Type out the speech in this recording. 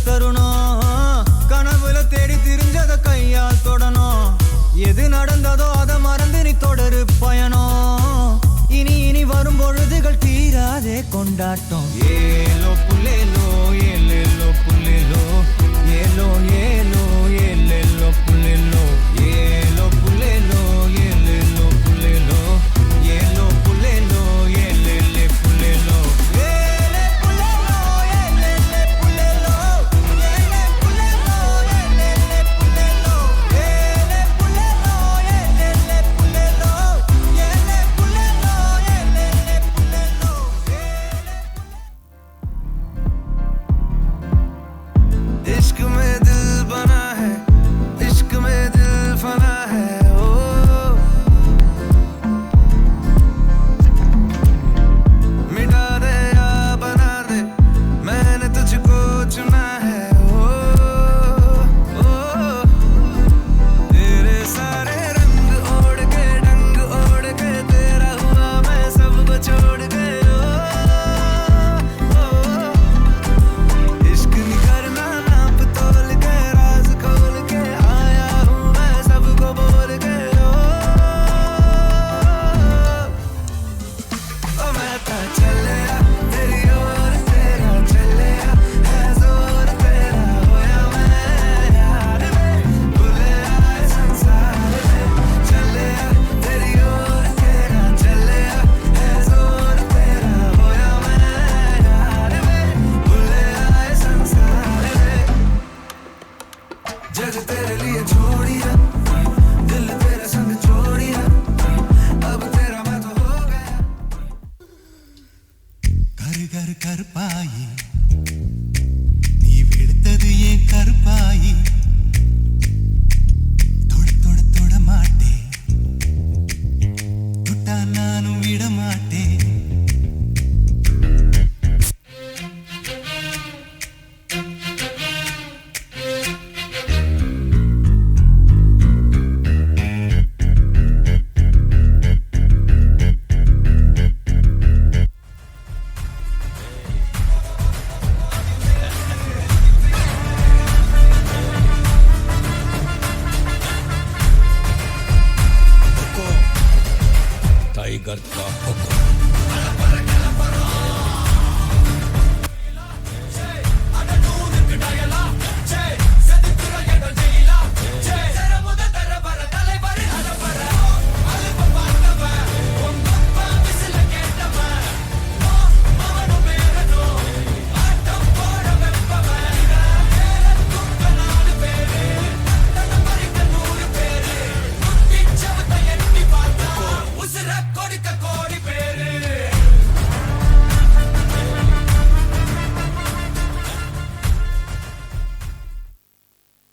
தருணம் கனவுல தேடி திரிஞ்சத கையால் தொடணும் எது நடந்ததோ அதை மறந்து நீ தொடரு பயணம் இனி இனி வரும் பொழுதுகள் தீராதே கொண்டாட்டம் ஏலோ புல்லேலோ ஏலேலோ புல்லேலோ ஏலோ ஏலோ ஏலேலோ புல்லேலோ ஏலோ புல்லேலோ ஏலேலோ புல்லேலோ ஏலோ புல்லேலோ ஏலேலே புல்லேலோ इश्क में दिल बना है इश्क में दिल फना है ओ मिटा दे या बना दे मैंने तुझको चुना है ओ तेरे सारे रंग ओढ़ के डंग ओढ़ के तेरा हुआ मैं सबको छोड़ के इश्क नहीं करना नाप तोल के राज खोल के आया हूँ मैं सबको बोल के ओ मैं तो चलिया तेरी ओर तेरा चलिया है जोर तेरा होया मैं यार में भूले आए संसार में चलिया तेरी ओर तेरा चलिया है जोर तेरा होया मैं यार में भूले आए संसार में जग तेरे लिए छोड़िया दिल तेरे संग छोड़िया अब तेरा मैं तो हो गया கரு கருப்பாயி நீ வெளுத்தது ஏன் கருப்பாயி